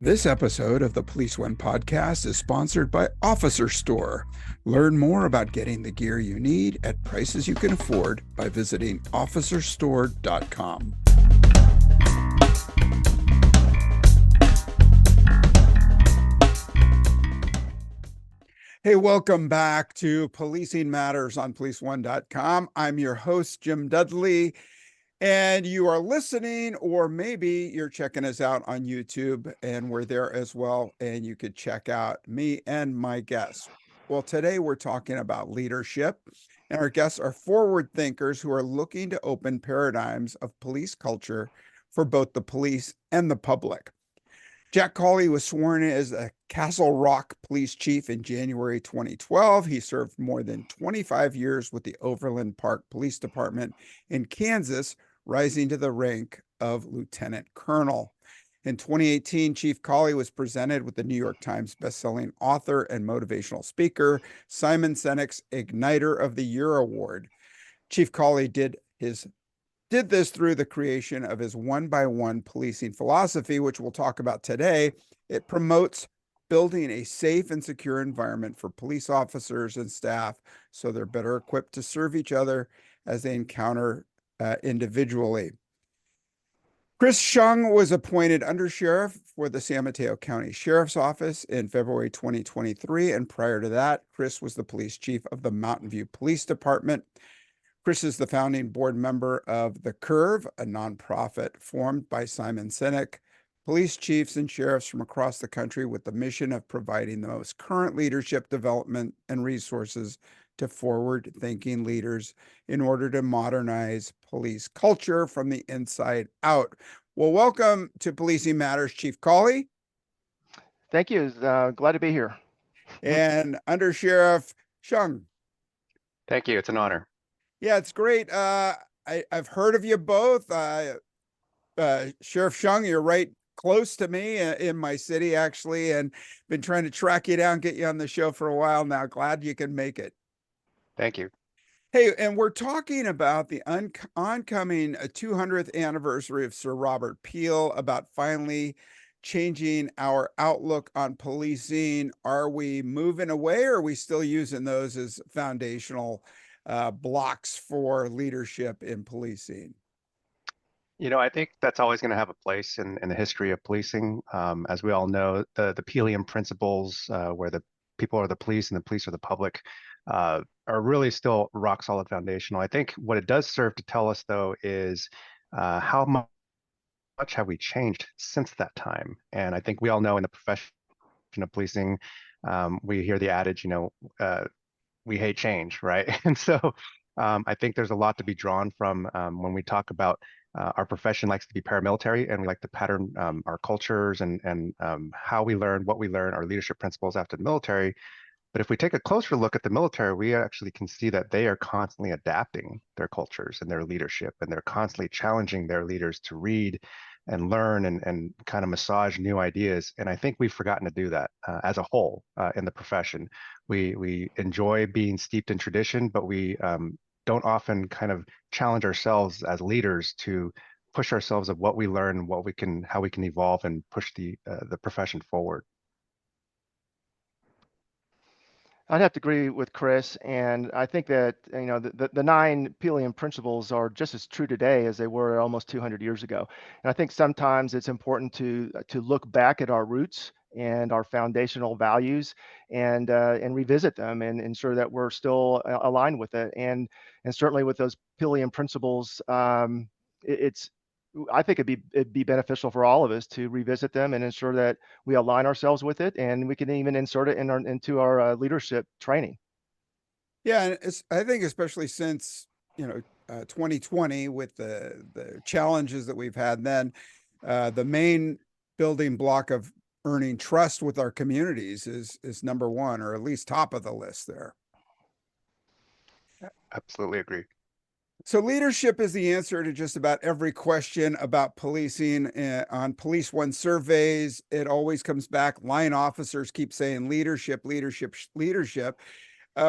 This episode of the Police One podcast is sponsored by Officer Store. Learn more about getting the gear you need at prices you can afford by visiting officerstore.com. Hey, welcome back to Policing Matters on policeone.com. I'm your host, Jim Dudley, and you are listening, or maybe you're checking us out on YouTube, and we're there as well, and you could check out me and my guests. Well, today we're talking about leadership, and our guests are forward thinkers who are looking to open paradigms of police culture for both the police and the public. Jack Cauley was sworn in as a Castle Rock police chief in January 2012. He served more than 25 years with the Overland Park Police Department in Kansas, rising to the rank of lieutenant colonel. In 2018, Chief Cauley was presented with the New York Times bestselling author and motivational speaker, Simon Sinek's Igniter of the Year Award. Chief Cauley did this through the creation of his one-by-one policing philosophy, which we'll talk about today. It promotes building a safe and secure environment for police officers and staff so they're better equipped to serve each other as they encounter individually. Chris Hsiung was appointed Under Sheriff for the San Mateo County Sheriff's Office in February 2023, and prior to that, Chris was the police chief of the Mountain View Police Department. Chris is the founding board member of The Curve, a nonprofit formed by Simon Sinek, police chiefs and sheriffs from across the country with the mission of providing the most current leadership development and resources to forward-thinking leaders in order to modernize police culture from the inside out. Well, welcome to Policing Matters, Chief Cauley. Thank you. Glad to be here. And Under Sheriff Hsiung. Thank you. It's an honor. Yeah, it's great. I've heard of you both. Sheriff Hsiung, you're right close to me in my city, actually, and been trying to track you down, get you on the show for a while now. Glad you can make it. Thank you. Hey, and we're talking about the oncoming 200th anniversary of Sir Robert Peel, about finally changing our outlook on policing. Are we moving away, or are we still using those as foundational blocks for leadership in policing? You know, I think that's always going to have a place in the history of policing. As we all know, the Peelian principles, where the people are the police and the police are the public, are really still rock solid foundational. I think what it does serve to tell us, though, is how much have we changed since that time. And I think we all know in the profession of policing, we hear the adage, we hate change, right? And so I think there's a lot to be drawn from when we talk about our profession likes to be paramilitary, and we like to pattern our cultures and how we learn, what we learn, our leadership principles after the military. But if we take a closer look at the military, we actually can see that they are constantly adapting their cultures and their leadership, and they're constantly challenging their leaders to read and learn and kind of massage new ideas. And I think we've forgotten to do that as a whole in the profession. We enjoy being steeped in tradition, but we don't often kind of challenge ourselves as leaders to push ourselves of what we learn, how we can evolve and push the profession forward. I'd have to agree with Chris, and I think that the 9 Peelian principles are just as true today as they were almost 200 years ago. And I think sometimes it's important to look back at our roots and our foundational values and revisit them and ensure that we're still aligned with it. And certainly with those Peelian principles, I think it'd be beneficial for all of us to revisit them and ensure that we align ourselves with it, and we can even insert it into our leadership training. Yeah, and I think especially since 2020 with the challenges that we've had, then the main building block of earning trust with our communities is number one, or at least top of the list there. Absolutely agree. So leadership is the answer to just about every question about policing. On Police One surveys, it always comes back. Line officers keep saying leadership, leadership, leadership.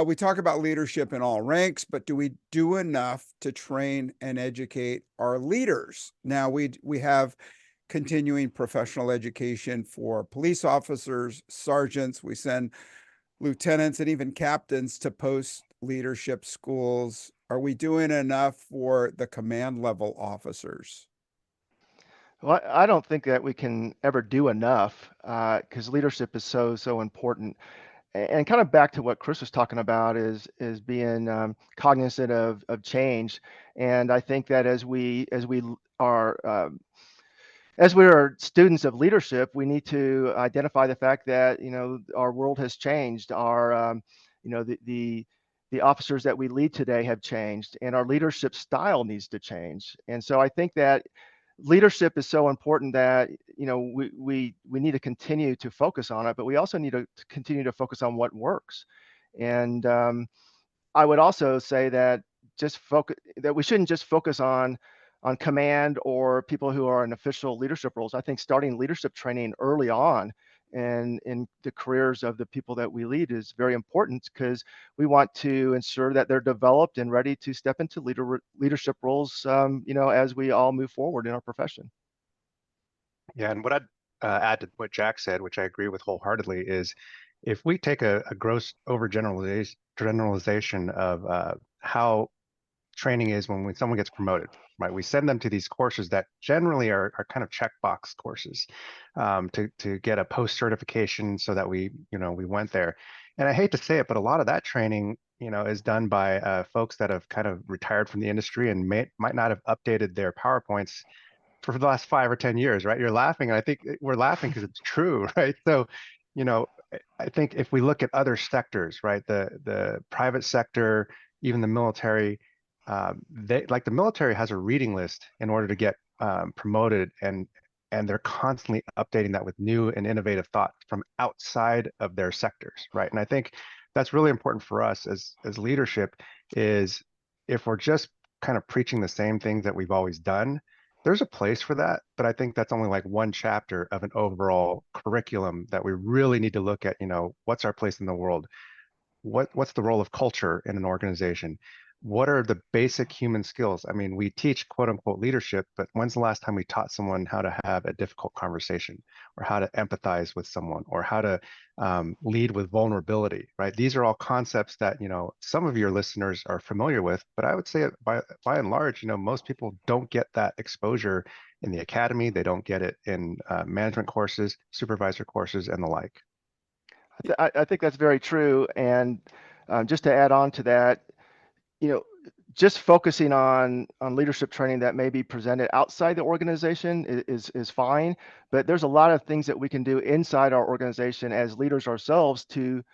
We talk about leadership in all ranks, but do we do enough to train and educate our leaders? Now, we have continuing professional education for police officers, sergeants. We send lieutenants and even captains to post leadership schools. Are we doing enough for the command level officers? Well, I don't think that we can ever do enough because leadership is so important. And kind of back to what Chris was talking about is being cognizant of change. And I think that as we are students of leadership, we need to identify the fact that our world has changed. Our the officers that we lead today have changed, and our leadership style needs to change. And so I think that leadership is so important that we need to continue to focus on it, but we also need to continue to focus on what works. And I would also say that we shouldn't just focus on command or people who are in official leadership roles. I think starting leadership training early on and in the careers of the people that we lead is very important because we want to ensure that they're developed and ready to step into leadership roles, as we all move forward in our profession. Yeah, and what I'd add to what Jack said, which I agree with wholeheartedly, is if we take a gross generalization of how training is when someone gets promoted, right? We send them to these courses that generally are kind of checkbox courses to get a post certification so that we went there. And I hate to say it, but a lot of that training, is done by folks that have kind of retired from the industry and might not have updated their PowerPoints for the last 5 or 10 years, right? You're laughing, and I think we're laughing because it's true, right? So, I think if we look at other sectors, right, the private sector, even the military, the military has a reading list in order to get promoted, and they're constantly updating that with new and innovative thoughts from outside of their sectors, right? And I think that's really important for us as leadership is if we're just kind of preaching the same things that we've always done, there's a place for that, but I think that's only like one chapter of an overall curriculum that we really need to look at, what's our place in the world? What's the role of culture in an organization? What are the basic human skills? I mean, we teach quote unquote leadership, but when's the last time we taught someone how to have a difficult conversation or how to empathize with someone or how to lead with vulnerability, right? These are all concepts that, some of your listeners are familiar with, but I would say by and large, most people don't get that exposure in the academy. They don't get it in management courses, supervisor courses, and the like. I think that's very true. And just to add on to that, just focusing on leadership training that may be presented outside the organization is fine, but there's a lot of things that we can do inside our organization as leaders ourselves to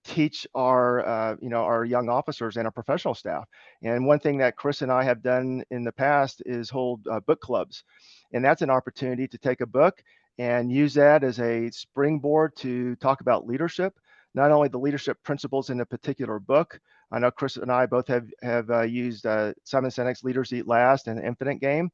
teach our young officers and our professional staff. And one thing that Chris and I have done in the past is hold book clubs, and that's an opportunity to take a book and use that as a springboard to talk about leadership, not only the leadership principles in a particular book. I know Chris and I both have used Simon Sinek's Leaders Eat Last and Infinite Game,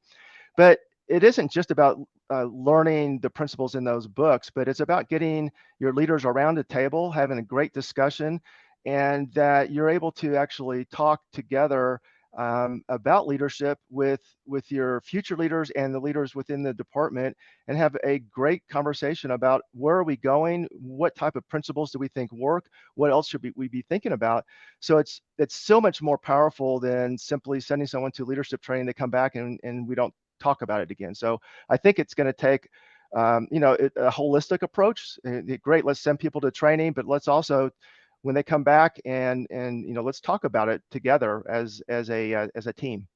but it isn't just about learning the principles in those books, but it's about getting your leaders around a table, having a great discussion, and that you're able to actually talk together about leadership with your future leaders and the leaders within the department, and have a great conversation about where are we going, what type of principles do we think work, what else should we be thinking about. So it's so much more powerful than simply sending someone to leadership training, they come back and we don't talk about it again. So I think it's going to take a holistic approach. Great, let's send people to training, but let's also, when they come back and let's talk about it together as a team.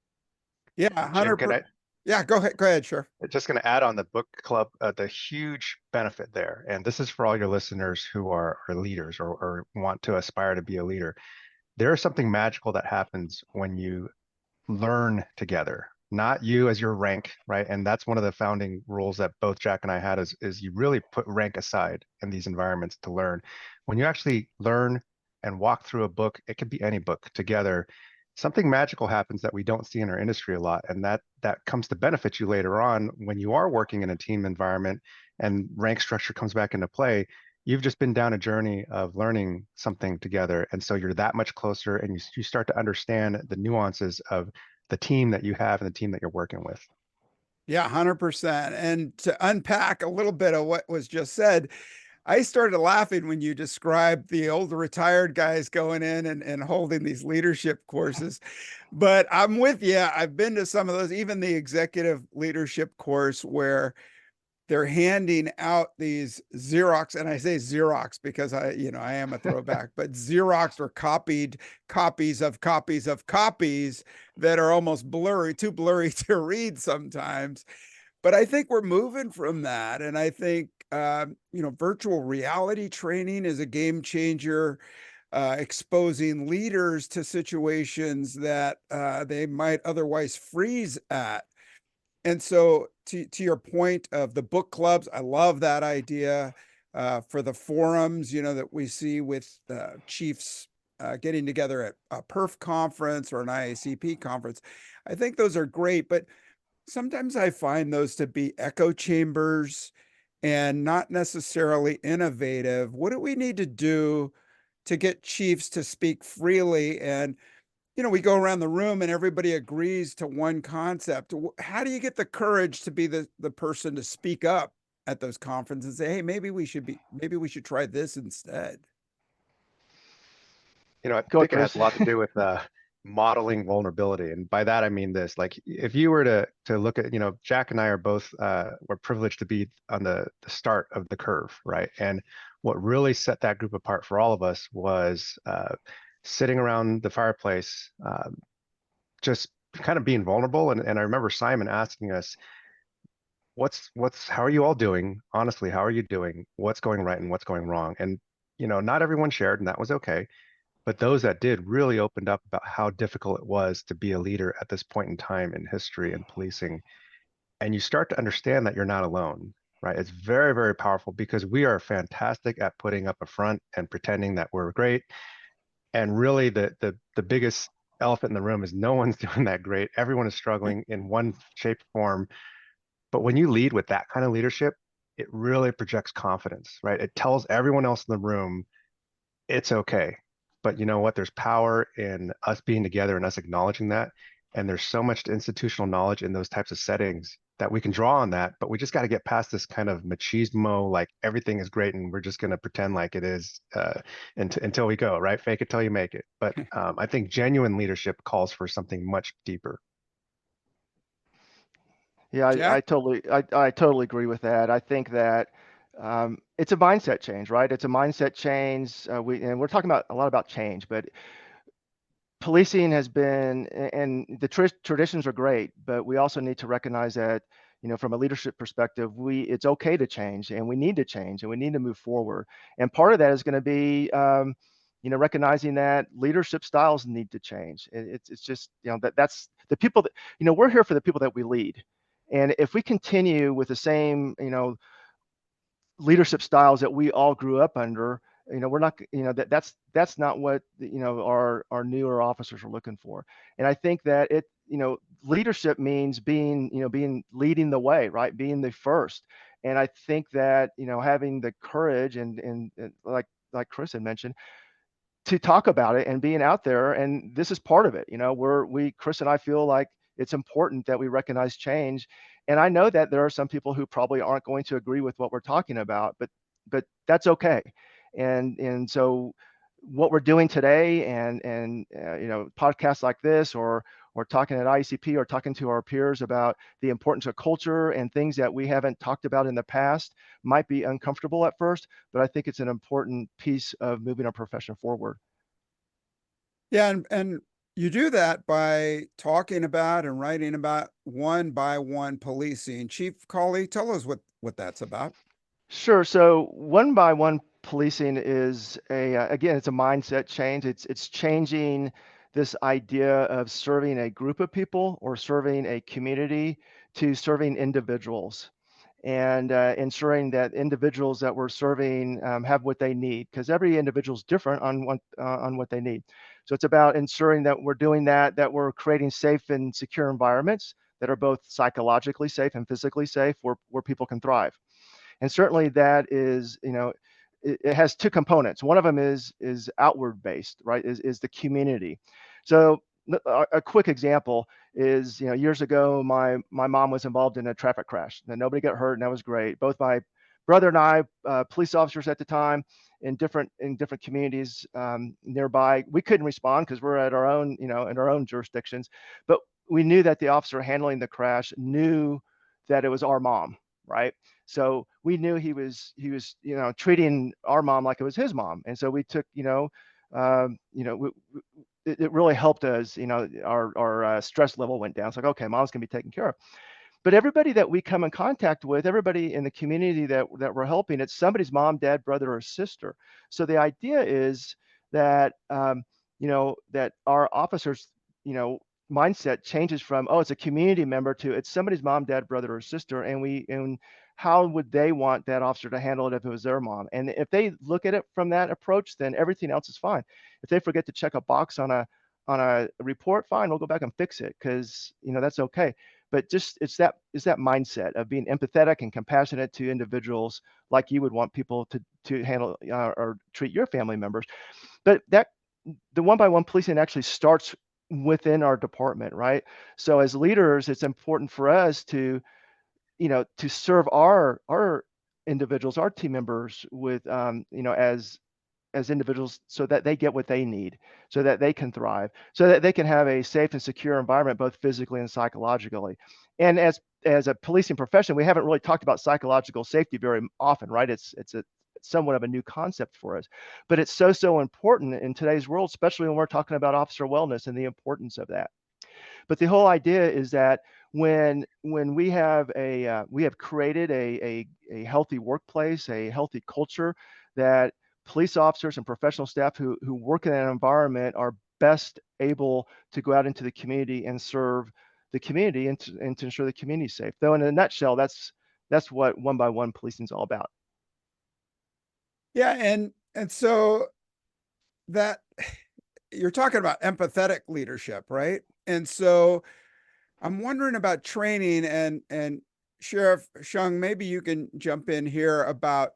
Yeah, 100%. Yeah, go ahead, Sheriff. Just going to add on the book club, the huge benefit there, and this is for all your listeners who are leaders or want to aspire to be a leader. There is something magical that happens when you learn together, not you as your rank, right? And that's one of the founding rules that both Jack and I had is you really put rank aside in these environments to learn. When you actually learn and walk through a book, it could be any book together, something magical happens that we don't see in our industry a lot. And that comes to benefit you later on when you are working in a team environment and rank structure comes back into play. You've just been down a journey of learning something together. And so you're that much closer and you start to understand the nuances of the team that you have and the team that you're working with. Yeah, 100%. And to unpack a little bit of what was just said, I started laughing when you described the old retired guys going in and holding these leadership courses. But I'm with you. I've been to some of those, even the executive leadership course where they're handing out these Xerox, and I say Xerox because I am a throwback, but Xerox or copied copies of copies of copies that are almost blurry, too blurry to read sometimes. But I think we're moving from that. And I think, virtual reality training is a game changer, exposing leaders to situations that they might otherwise freeze at. And so to your point of the book clubs, I love that idea, for the forums, that we see with chiefs getting together at a perf conference or an IACP conference. I think those are great, but sometimes I find those to be echo chambers and not necessarily innovative. What do we need to do to get chiefs to speak freely? And we go around the room and everybody agrees to one concept. How do you get the courage to be the person to speak up at those conferences and say, hey, maybe we should try this instead? I Go ahead, think it has Chris. a lot to do with modeling vulnerability. And by that, I mean this, like if you were to look at, Jack and I are both, we're privileged to be on the start of the curve, right? And what really set that group apart for all of us was sitting around the fireplace, just kind of being vulnerable. And I remember Simon asking us, how are you all doing? Honestly, how are you doing? What's going right and what's going wrong? And, not everyone shared, and that was okay. But those that did really opened up about how difficult it was to be a leader at this point in time in history and policing. And you start to understand that you're not alone, right? It's very, very powerful because we are fantastic at putting up a front and pretending that we're great. And really the biggest elephant in the room is no one's doing that great. Everyone is struggling in one shape or form. But when you lead with that kind of leadership, it really projects confidence, right? It tells everyone else in the room it's okay. But you know what? There's power in us being together and us acknowledging that. And there's so much institutional knowledge in those types of settings that we can draw on that. But we just got to get past this kind of machismo, like everything is great and we're just going to pretend like it is until we go, right? Fake it till you make it. But I think genuine leadership calls for something much deeper. Yeah, Jack? I totally agree with that. I think that it's a mindset change, right? It's a mindset change. And we're talking about a lot about change, but policing has been, and the traditions are great, but we also need to recognize that, from a leadership perspective, it's okay to change, and we need to change, and we need to move forward. And part of that is going to be, recognizing that leadership styles need to change. It's just, that's the people that, we're here for the people that we lead. And if we continue with the same, leadership styles that we all grew up under, we're not, that's not what, our newer officers are looking for. And I think that leadership means leading the way, right? Being the first. And I think that, having the courage and like Chris had mentioned, to talk about it and being out there. And this is part of it. Chris and I feel like it's important that we recognize change. And I know that there are some people who probably aren't going to agree with what we're talking about, but that's okay. And so what we're doing today and podcasts like this, or talking at ICP, or talking to our peers about the importance of culture and things that we haven't talked about in the past, might be uncomfortable at first, but I think it's an important piece of moving our profession forward. Yeah, and you do that by talking about and writing about one by one policing. Chief Cauley, tell us what that's about. Sure. So one by one policing is again, it's a mindset change. It's changing this idea of serving a group of people or serving a community to serving individuals, and ensuring that individuals that we're serving have what they need, because every individual is different on what they need. So it's about ensuring that we're doing that we're creating safe and secure environments that are both psychologically safe and physically safe, where people can thrive. And certainly that is, it has two components. One of them is outward based, right? Is the community. So a quick example is, years ago, my mom was involved in a traffic crash and nobody got hurt, and that was great. Both my brother and I, police officers at the time, in different communities nearby, we couldn't respond because we're at our own, in our own jurisdictions, but we knew that the officer handling the crash knew that it was our mom, right? So we knew he was treating our mom like it was his mom, and so we took, it really helped us. Our stress level went down. It's like, okay, mom's gonna be taken care of. But everybody that we come in contact with, everybody in the community that we're helping, it's somebody's mom, dad, brother, or sister. So the idea is that that our officers, mindset changes from, oh, it's a community member, to it's somebody's mom, dad, brother, or sister, and how would they want that officer to handle it if it was their mom? And if they look at it from that approach, then everything else is fine. If they forget to check a box on a report, fine, we'll go back and fix it, because that's okay. But just it's that mindset of being empathetic and compassionate to individuals, like you would want people to handle or treat your family members. But that the one-by-one policing actually starts within our department, right? So as leaders, it's important for us to to serve our individuals, our team members with as individuals, so that they get what they need, so that they can thrive, so that they can have a safe and secure environment, both physically and psychologically. And as a policing profession, we haven't really talked about psychological safety very often, right? It's somewhat of a new concept for us, but it's so important in today's world, especially when we're talking about officer wellness and the importance of that. But the whole idea is that when we have we have created a healthy workplace, a healthy culture, that police officers and professional staff who work in that environment are best able to go out into the community and serve the community, and to ensure the community is safe. Though in a nutshell, that's what one-by-one policing is all about. Yeah, and so that you're talking about empathetic leadership, right? And so I'm wondering about training, and Sheriff Hsiung, maybe you can jump in here about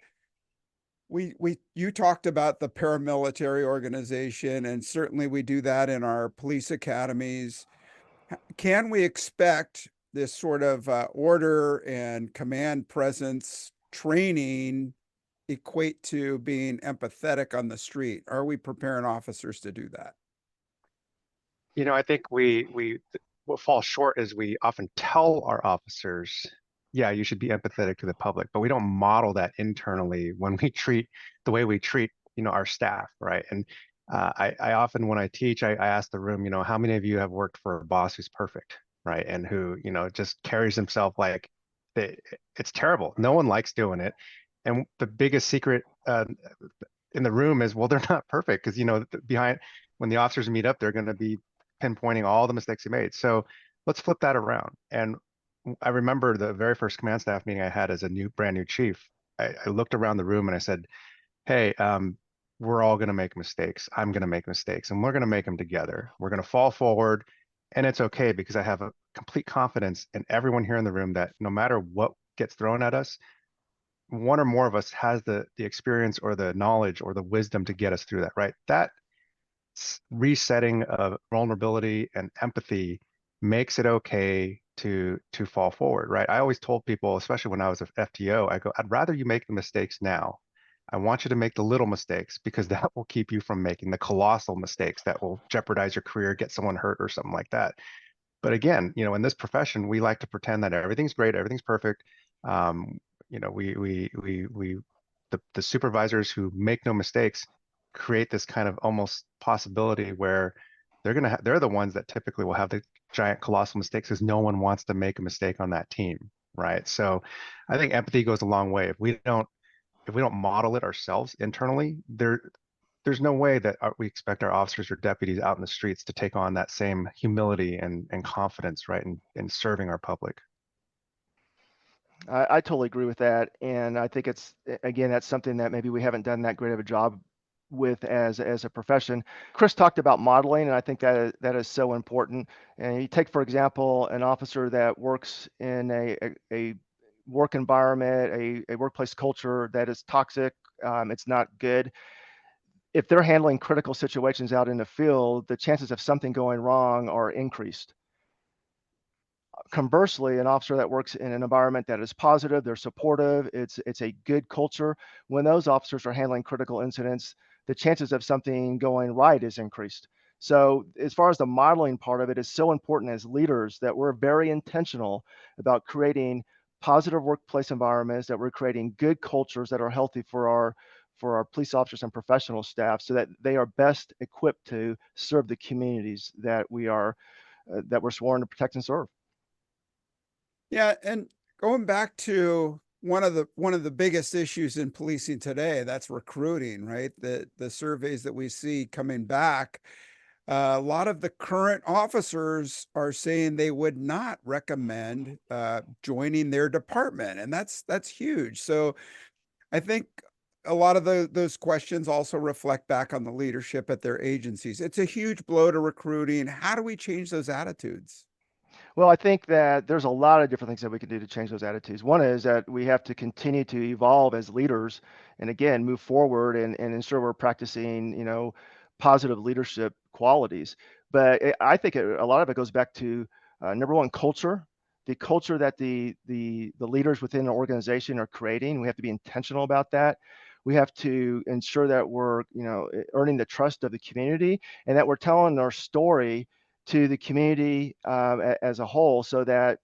you talked about the paramilitary organization, and certainly we do that in our police academies. Can we expect this sort of order and command presence training equate to being empathetic on the street? Are we preparing officers to do that? I think what falls short is we often tell our officers, yeah, you should be empathetic to the public, but we don't model that internally when we treat the way we treat, our staff, right? And I often, when I teach, I ask the room, how many of you have worked for a boss who's perfect, right? And who, just carries himself like it's terrible. No one likes doing it. And the biggest secret in the room is, well, they're not perfect, because, behind, when the officers meet up, they're going to be pinpointing all the mistakes he made. So let's flip that around. And I remember the very first command staff meeting I had as a brand new chief. I looked around the room and I said, hey, we're all going to make mistakes. I'm going to make mistakes, and we're going to make them together. We're going to fall forward, and it's okay, because I have a complete confidence in everyone here in the room that no matter what gets thrown at us, one or more of us has the experience or the knowledge or the wisdom to get us through that, right? That resetting of vulnerability and empathy makes it okay to fall forward, right? I always told people, especially when I was a FTO, I go, I'd rather you make the mistakes now. I want you to make the little mistakes, because that will keep you from making the colossal mistakes that will jeopardize your career, get someone hurt, or something like that. But again, in this profession, we like to pretend that everything's great, everything's perfect. The supervisors who make no mistakes create this kind of almost possibility where they're the ones that typically will have the giant colossal mistakes, because no one wants to make a mistake on that team, right? So I think empathy goes a long way. If we don't model it ourselves internally, there's no way that we expect our officers or deputies out in the streets to take on that same humility and confidence, right, in serving our public. I totally agree with that, and I think again, that's something that maybe we haven't done that great of a job with as a profession. Chris talked about modeling, and I think that is so important. And you take, for example, an officer that works in a work environment, a workplace culture that is toxic, it's not good. if they're handling critical situations out in the field, the chances of something going wrong are increased. Conversely, an officer that works in an environment that is positive, they're supportive, it's a good culture. When those officers are handling critical incidents, the chances of something going right is increased. So as far as the modeling part of it is so important as leaders that we're very intentional about creating positive workplace environments, that we're creating good cultures that are healthy for our police officers and professional staff so that they are best equipped to serve the communities that we're sworn to protect and serve. Yeah, and going back to one of the biggest issues in policing today, that's recruiting, right? The surveys that we see coming back, a lot of the current officers are saying they would not recommend joining their department, and that's huge. So I think a lot of those questions also reflect back on the leadership at their agencies. It's a huge blow to recruiting. How do we change those attitudes? Well, I think that there's a lot of different things that we can do to change those attitudes. One is that we have to continue to evolve as leaders and again, move forward and ensure we're practicing, positive leadership qualities. But I think a lot of it goes back to number one, culture, the culture that the leaders within an organization are creating. We have to be intentional about that. We have to ensure that we're, earning the trust of the community and that we're telling our story to the community as a whole so that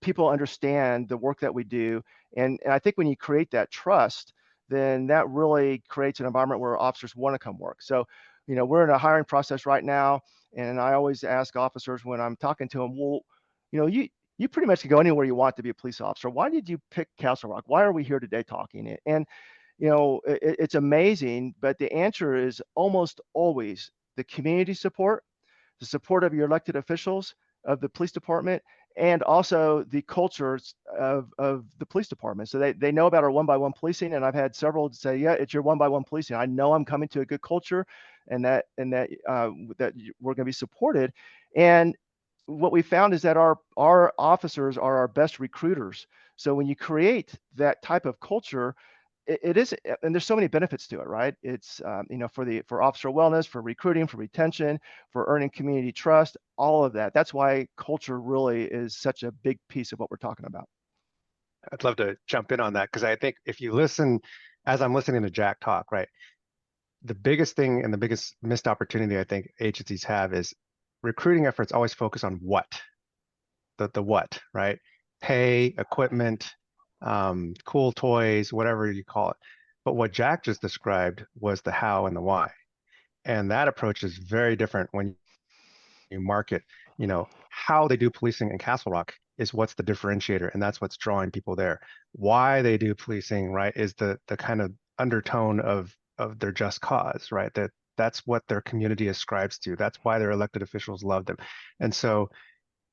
people understand the work that we do. And I think when you create that trust, then that really creates an environment where officers want to come work. So, we're in a hiring process right now. And I always ask officers when I'm talking to them, well, you pretty much can go anywhere you want to be a police officer. Why did you pick Castle Rock? Why are we here today talking? And, it's amazing, but the answer is almost always the community support, the support of your elected officials of the police department, and also the cultures of the police department. So they know about our one-by-one policing, and I've had several say, yeah, it's your one-by-one policing. I know I'm coming to a good culture and that we're going to be supported. And what we found is that our officers are our best recruiters. So when you create that type of culture, it is, and there's so many benefits to it, right? It's for officer wellness, for recruiting, for retention, for earning community trust, all of that. That's why culture really is such a big piece of what we're talking about. I'd love to jump in on that because I think if you listen, as I'm listening to Jack talk, right, the biggest thing and the biggest missed opportunity I think agencies have is recruiting efforts always focus on what, the what, right? Pay, equipment, cool toys, whatever you call it. But what Jack just described was the how and the why. And that approach is very different when you market, how they do policing in Castle Rock is what's the differentiator, and that's what's drawing people there. Why they do policing, right, is the kind of undertone of their just cause, right? That's what their community ascribes to. That's why their elected officials love them. And so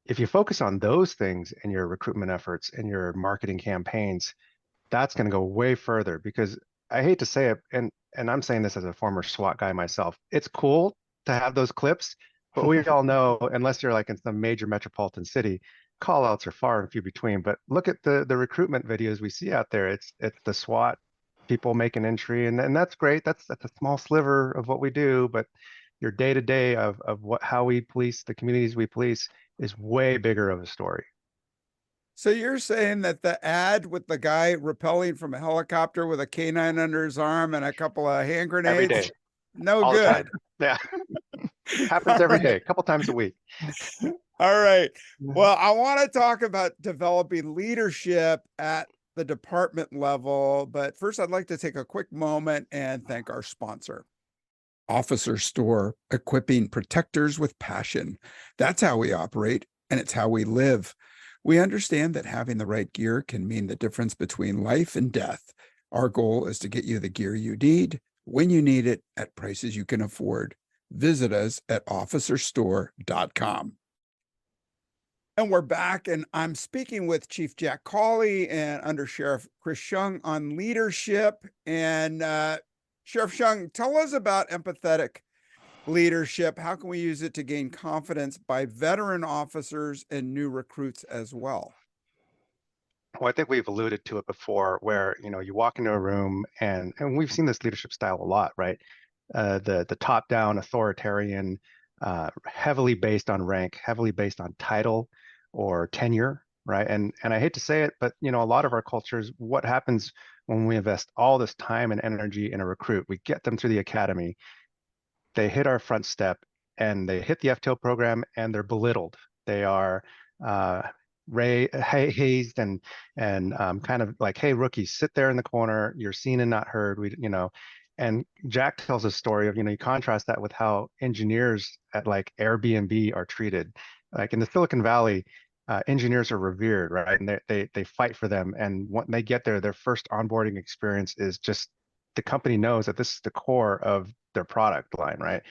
if you focus on those things in your recruitment efforts and your marketing campaigns, that's going to go way further because I hate to say it, and I'm saying this as a former SWAT guy myself, it's cool to have those clips, but we all know, unless you're like in some major metropolitan city, call outs are far and few between. But look at the recruitment videos we see out there. It's the SWAT people making entry, and that's great. That's a small sliver of what we do, but your day to day of how we police the communities we police is way bigger of a story. So you're saying that the ad with the guy rappelling from a helicopter with a canine under his arm and a couple of hand grenades, Every day, no all the time. good. Yeah, happens every day, a couple times a week. All right. Well, I want to talk about developing leadership at the department level, but first I'd like to take a quick moment and thank our sponsor, Officer Store, equipping protectors with passion. That's how we operate, and it's how we live. We understand that having the right gear can mean the difference between life and death. Our goal is to get you the gear you need, when you need it, at prices you can afford. Visit us at officerstore.com. And we're back, and I'm speaking with Chief Jack Cauley and Under Sheriff Chris Hsiung on leadership. And Sheriff Hsiung, tell us about empathetic leadership. How can we use it to gain confidence by veteran officers and new recruits as well? Well, I think we've alluded to it before where, you walk into a room and we've seen this leadership style a lot, right? the top-down authoritarian, heavily based on rank, heavily based on title or tenure, right? And I hate to say it, but a lot of our cultures, what happens when we invest all this time and energy in a recruit? We get them through the academy, they hit our front step, and they hit the FTO program, and they're belittled. They are uh, hazed and kind of like, hey, rookie, sit there in the corner. You're seen and not heard. And Jack tells a story of, you contrast that with how engineers at like Airbnb are treated. Like in the Silicon Valley, engineers are revered, right? And they fight for them. And when they get there, their first onboarding experience is just the company knows that this is the core of their product line, right?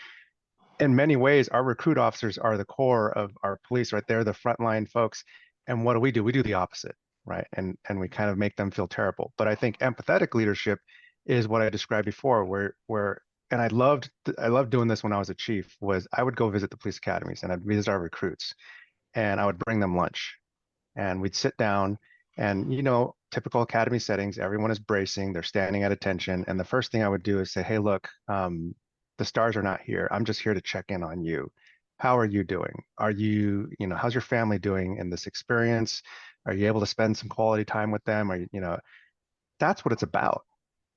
In many ways, our recruit officers are the core of our police, right? They're the frontline folks. And what do? We do the opposite, right? And we kind of make them feel terrible. But I think empathetic leadership is what I described before, where and I loved doing this when I was a chief, was I would go visit the police academies and I'd visit our recruits and I would bring them lunch and we'd sit down and typical academy settings, everyone is bracing, they're standing at attention, and the first thing I would do is say, hey, look, the stars are not here, I'm just here to check in on you. How are you doing? Are you, how's your family doing in this experience? Are you able to spend some quality time with them? Are you, that's what it's about,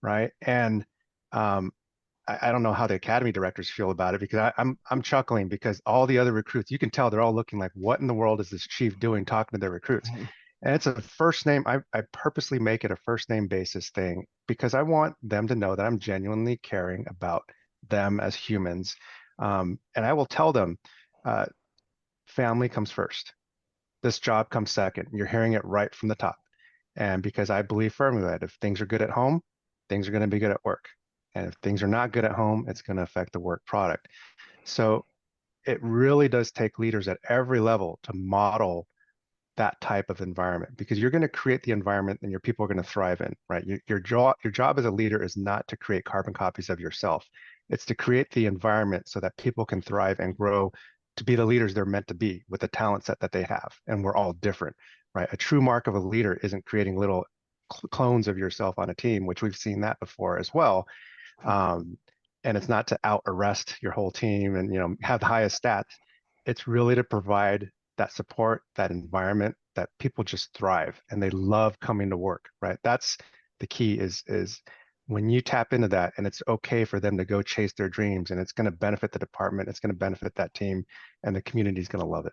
right? And I don't know how the academy directors feel about it, because I'm chuckling, because all the other recruits, you can tell they're all looking like, what in the world is this chief doing talking to their recruits? And it's a first name. I purposely make it a first name basis thing, because I want them to know that I'm genuinely caring about them as humans. And I will tell them, family comes first. This job comes second. You're hearing it right from the top. And because I believe firmly that if things are good at home, things are going to be good at work. And if things are not good at home, it's going to affect the work product. So it really does take leaders at every level to model that type of environment, because you're going to create the environment and your people are going to thrive in, right? Your job as a leader is not to create carbon copies of yourself. It's to create the environment so that people can thrive and grow to be the leaders they're meant to be with the talent set that they have. And we're all different, right? A true mark of a leader isn't creating little clones of yourself on a team, which we've seen that before as well. And it's not to out arrest your whole team and have the highest stats. It's really to provide that support, that environment that people just thrive and they love coming to work, right? That's the key, is when you tap into that and it's okay for them to go chase their dreams, and it's going to benefit the department, it's going to benefit that team, and the community is going to love it.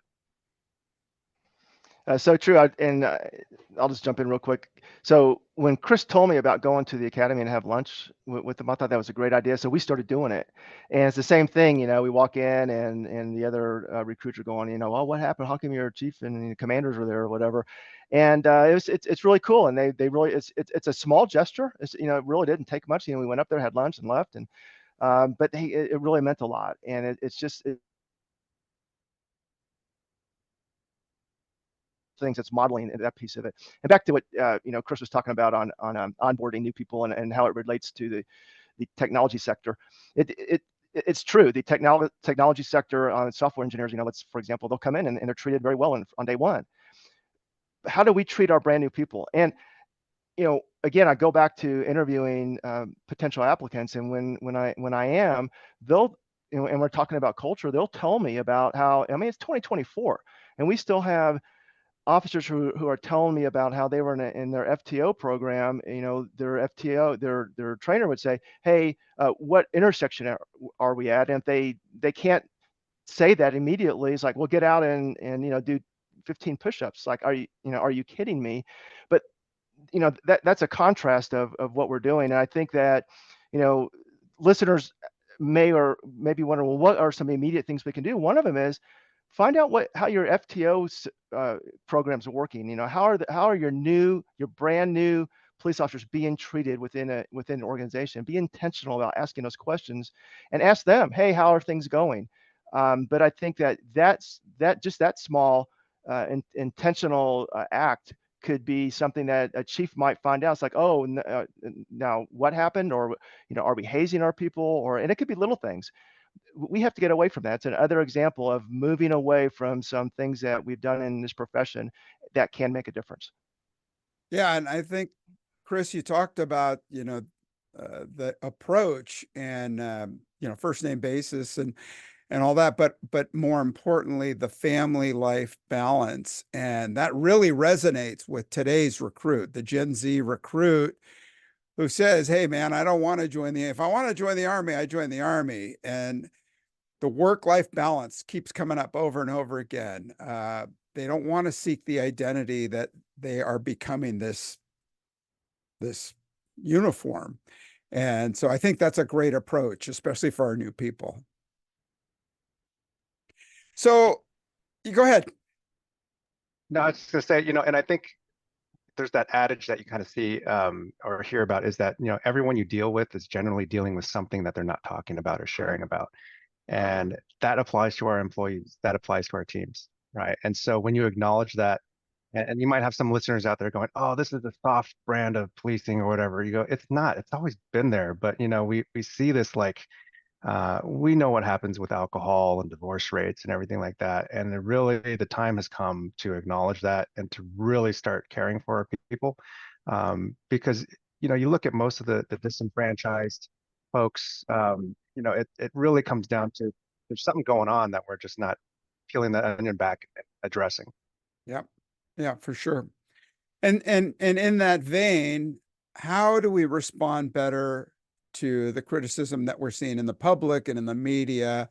So true. I'll just jump in real quick. So when Chris told me about going to the academy and have lunch with them, I thought that was a great idea. So we started doing it, and it's the same thing. We walk in and the other recruits are going, well, what happened? How come your chief and the commanders were there or whatever? And it's really cool. And they really, it's a small gesture. It really didn't take much. We went up there, had lunch, and left. And but it really meant a lot. And it's just things that's modeling that piece of it. And back to what Chris was talking about on onboarding new people and how it relates to the technology sector. It's true. The technology sector on software engineers, for example, they'll come in and they're treated very well on day one. How do we treat our brand new people? And again, I go back to interviewing potential applicants, and when I am, they'll and we're talking about culture, they'll tell me about how, it's 2024 and we still have officers who are telling me about how they were in their FTO program. Their FTO, their trainer would say, hey, what intersection are we at? And if they can't say that immediately, it's like, well, get out and do 15 push-ups. Like, are you kidding me? But that's a contrast of what we're doing. And I think that listeners may be wondering, well, what are some immediate things we can do? One of them is find out how your FTO programs are working. How are your brand new police officers being treated within an organization? Be intentional about asking those questions and ask them, hey, how are things going? But I think that small intentional act could be something that a chief might find out. It's like, oh, now what happened? Or, are we hazing our people? And it could be little things. We have to get away from that. It's another example of moving away from some things that we've done in this profession that can make a difference. Yeah. And I think, Chris, you talked about, the approach and first name basis and all that, but more importantly, the family life balance. And that really resonates with today's recruit, the Gen Z recruit who says, hey man, I don't want to if I want to join the Army, I join the Army. And the work-life balance keeps coming up over and over again. They don't want to seek the identity that they are becoming this uniform. And so I think that's a great approach, especially for our new people. So you go ahead. No, I was just gonna say, and I think there's that adage that you kind of see or hear about is that, everyone you deal with is generally dealing with something that they're not talking about or sharing about. And that applies to our employees, that applies to our teams, right? And so when you acknowledge that, and you might have some listeners out there going, oh, this is a soft brand of policing or whatever. You go, it's not, it's always been there. But, we see this like, we know what happens with alcohol and divorce rates and everything like that. And the time has come to acknowledge that and to really start caring for our people. Because, you look at most of the disenfranchised folks, it really comes down to there's something going on that we're just not peeling that onion back and addressing. Yeah, yeah, for sure. And in that vein, how do we respond better to the criticism that we're seeing in the public and in the media?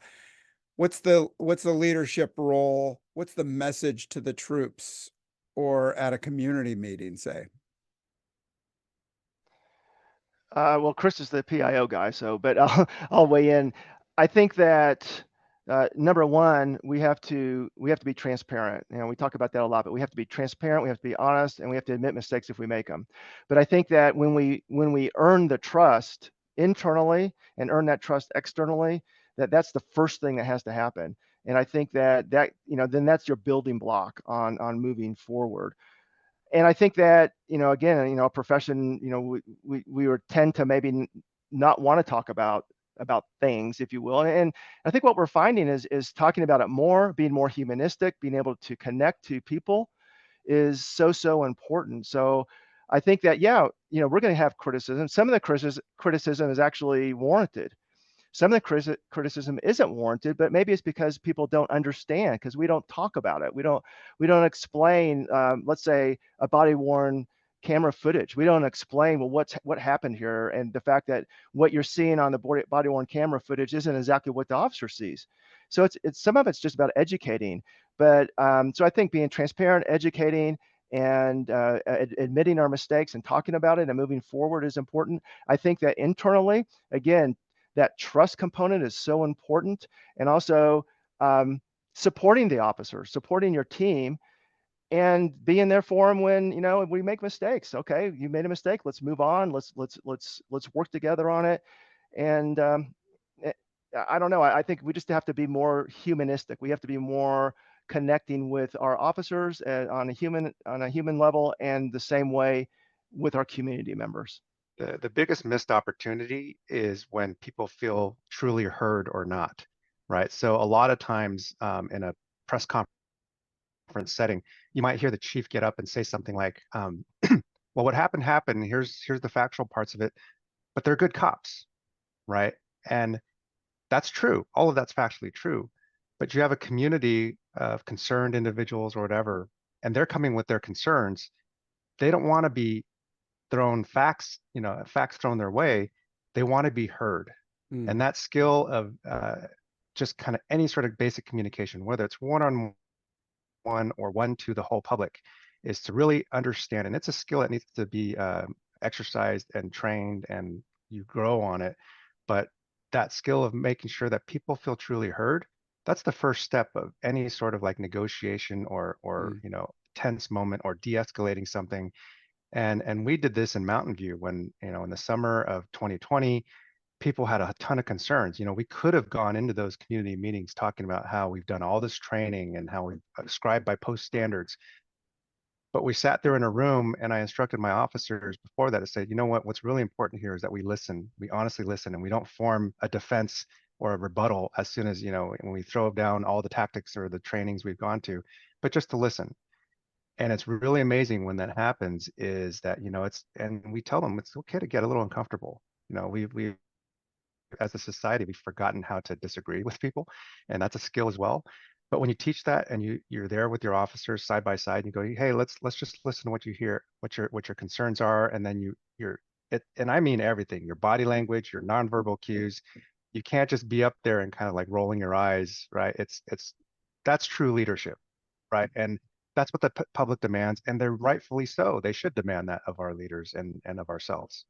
What's the leadership role? What's the message to the troops or at a community meeting, say? Well, Chris is the PIO guy, but I'll weigh in. I think that number one, we have to be transparent. We talk about that a lot, but we have to be transparent. We have to be honest, and we have to admit mistakes if we make them. But I think that when we earn the trust internally and earn that trust externally, that's the first thing that has to happen. And I think that then that's your building block on moving forward. And I think that, again, a profession, we tend to maybe not want to talk about things, if you will. And I think what we're finding is talking about it more, being more humanistic, being able to connect to people is so important. So I think that, we're going to have criticism. Some of the criticism is actually warranted. Some of the criticism isn't warranted, but maybe it's because people don't understand, because we don't talk about it. We don't explain, let's say, a body-worn camera footage. We don't explain, well, what happened here, and the fact that what you're seeing on the body-worn camera footage isn't exactly what the officer sees. So it's some of it's just about educating. But so I think being transparent, educating, and admitting our mistakes and talking about it and moving forward is important. I think that internally, again, that trust component is so important, and also supporting the officers, supporting your team, and being there for them when we make mistakes. Okay, you made a mistake. Let's move on. Let's work together on it. And I don't know. I think we just have to be more humanistic. We have to be more connecting with our officers on a human level, and the same way with our community members. The biggest missed opportunity is when people feel truly heard or not, right? So a lot of times in a press conference setting, you might hear the chief get up and say something like, well, what happened. Here's the factual parts of it, but they're good cops, right? And that's true. All of that's factually true. But you have a community of concerned individuals or whatever, and they're coming with their concerns. They don't want to be thrown facts thrown their way. They want to be heard. And that skill of just kind of any sort of basic communication, whether it's one-on-one or one to the whole public, is to really understand. And it's a skill that needs to be exercised and trained, and you grow on it. But that skill of making sure that people feel truly heard, that's the first step of any sort of like negotiation or tense moment or de-escalating something. And we did this in Mountain View when, in the summer of 2020, people had a ton of concerns. We could have gone into those community meetings talking about how we've done all this training and how we've ascribed by post standards. But we sat there in a room, and I instructed my officers before that to say, what's really important here is that we listen, we honestly listen, and we don't form a defense or a rebuttal as soon as, when we throw down all the tactics or the trainings we've gone to, but just to listen. And it's really amazing when that happens is that, and we tell them it's okay to get a little uncomfortable. We as a society, we've forgotten how to disagree with people, and that's a skill as well. But when you teach that and you're there with your officers side by side, and you go, hey, let's just listen to what you hear, what your concerns are, and then you're it, and I mean everything, your body language, your nonverbal cues. You can't just be up there and kind of like rolling your eyes, right? It's that's true leadership, right? And that's what the public demands, and they're rightfully so. They should demand that of our leaders and of ourselves.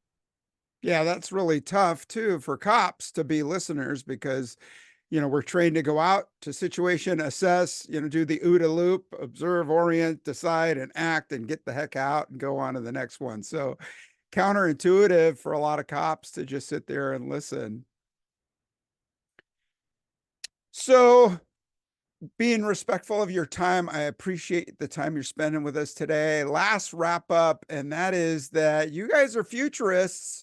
Yeah, that's really tough too for cops to be listeners because, we're trained to go out to situation, assess, do the OODA loop, observe, orient, decide, and act, and get the heck out and go on to the next one. So counterintuitive for a lot of cops to just sit there and listen. So being respectful of your time, I appreciate the time you're spending with us today. Last wrap up, and that is that you guys are futurists.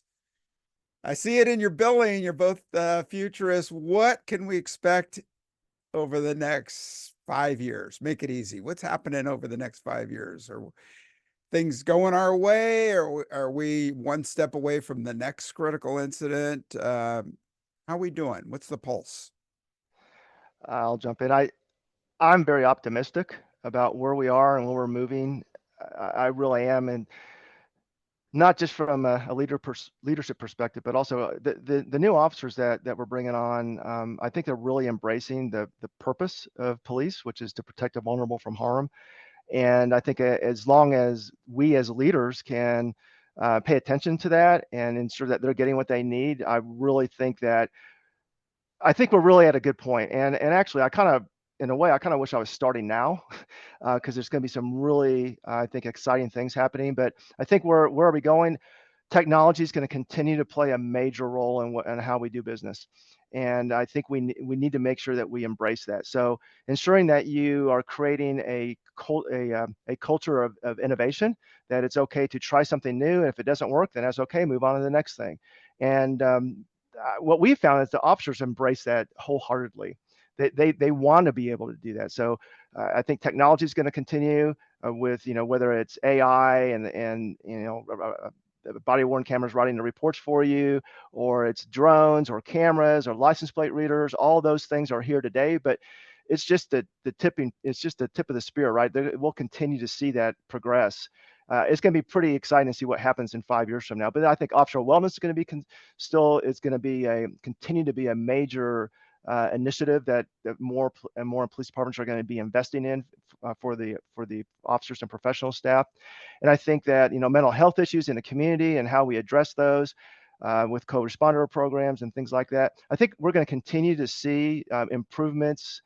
I see it in your billing. You're both futurists. What can we expect over the next 5 years? Make it easy. What's happening over the next 5 years? Are things going our way, or are we one step away from the next critical incident? How are we doing? What's the pulse? I'll jump in. I'm very optimistic about where we are and where we're moving. I really am, and not just from a leadership perspective, but also the new officers that we're bringing on. I think they're really embracing the purpose of police, which is to protect the vulnerable from harm. And I think as long as we as leaders can pay attention to that and ensure that they're getting what they need, I think we're really at a good point. And actually, in a way, I kind of wish I was starting now, because there's going to be some really, I think, exciting things happening. But I think where are we going? Technology is going to continue to play a major role in how we do business, and I think we need to make sure that we embrace that. So ensuring that you are creating a culture of innovation, that it's okay to try something new, and if it doesn't work, then that's okay. Move on to the next thing. And what we found is the officers embrace that wholeheartedly. They want to be able to do that. So I think technology is going to continue with, whether it's AI and body worn cameras writing the reports for you, or it's drones or cameras or license plate readers. All those things are here today, but it's just the tip of the spear, right? We'll continue to see that progress. It's going to be pretty exciting to see what happens in 5 years from now. But I think offshore wellness is going to be continue to be a major initiative that more and more police departments are going to be investing in for the officers and professional staff. And I think that mental health issues in the community and how we address those with co-responder programs and things like that, I think we're going to continue to see improvements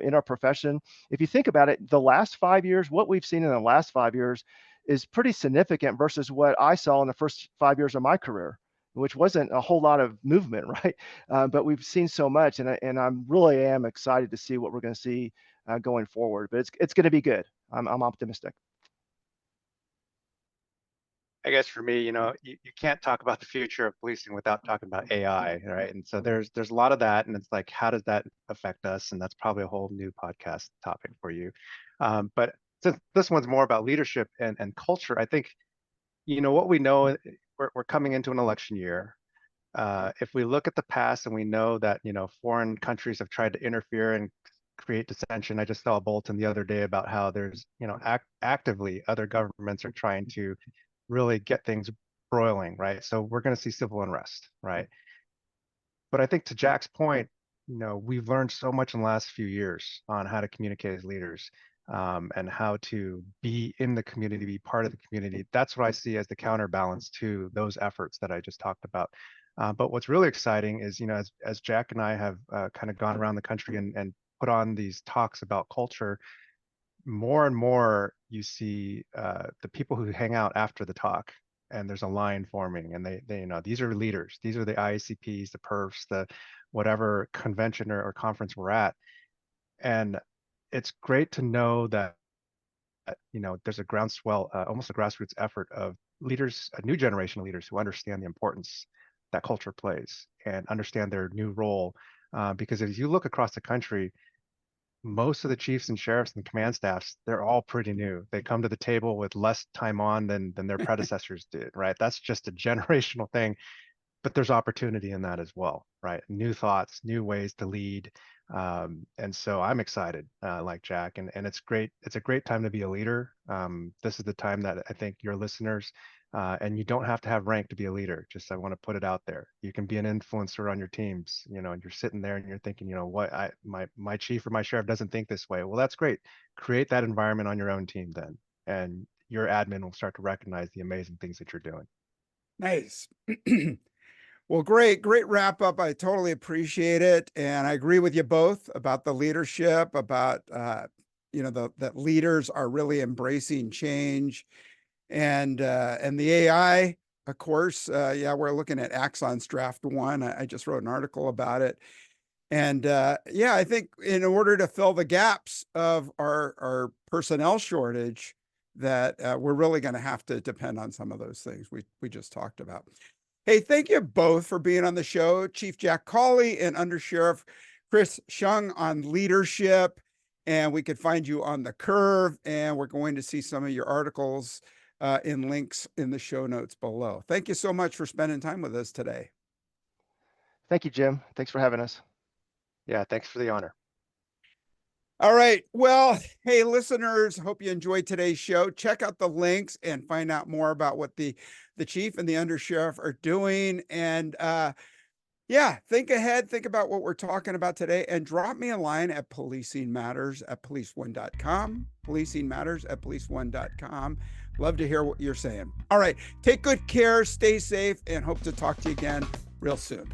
in our profession. If you think about it, the last 5 years, what we've seen in the last 5 years is pretty significant versus what I saw in the first 5 years of my career, which wasn't a whole lot of movement, right? But we've seen so much, and I'm really am excited to see what we're going to see going forward. But it's going to be good. I'm optimistic. I guess for me, you can't talk about the future of policing without talking about AI, right? And so there's a lot of that, and it's like, how does that affect us? And that's probably a whole new podcast topic for you. But since this one's more about leadership and culture, I think, what we know, we're coming into an election year. If we look at the past and we know that, foreign countries have tried to interfere and create dissension. I just saw a bulletin the other day about how there's, actively other governments are trying to really get things broiling, right? So we're going to see civil unrest, right? But I think to Jack's point, we've learned so much in the last few years on how to communicate as leaders, and how to be in the community, be part of the community. That's what I see as the counterbalance to those efforts that I just talked about. But what's really exciting is, as Jack and I have kind of gone around the country and put on these talks about culture, more and more you see the people who hang out after the talk, and there's a line forming, and they these are leaders, these are the IACPs, the perfs, the whatever convention or conference we're at. And it's great to know that there's a groundswell, almost a grassroots effort of leaders, a new generation of leaders who understand the importance that culture plays and understand their new role. Because as you look across the country, most of the chiefs and sheriffs and command staffs, they're all pretty new. They come to the table with less time on than their predecessors did, right? That's just a generational thing. but there's opportunity in that as well, right? New thoughts, new ways to lead. And so I'm excited, like Jack, and it's great. It's a great time to be a leader. This is the time that I think your listeners, and you don't have to have rank to be a leader. Just I want to put it out there. You can be an influencer on your teams, and you're sitting there and you're thinking, what my chief or my sheriff doesn't think this way. Well, that's great. Create that environment on your own team then, and your admin will start to recognize the amazing things that you're doing. Nice. Well, great wrap up. I totally appreciate it. And I agree with you both about the leadership, about, that leaders are really embracing change, and the AI, of course. We're looking at Axon's draft 1. I just wrote an article about it. And I think in order to fill the gaps of our personnel shortage, that we're really going to have to depend on some of those things we just talked about. Hey, thank you both for being on the show. Chief Jack Cauley and Under Sheriff Chris Hsiung on leadership. And we could find you on The Curve, and we're going to see some of your articles in links in the show notes below. Thank you so much for spending time with us today. Thank you, Jim. Thanks for having us. Yeah, thanks for the honor. All right. Well, hey, listeners, hope you enjoyed today's show. Check out the links and find out more about what the chief and the under sheriff are doing. And think ahead, think about what we're talking about today, and drop me a line at policingmatters@police1.com, policingmatters@police1.com. Love to hear what you're saying. All right. Take good care, stay safe, and hope to talk to you again real soon.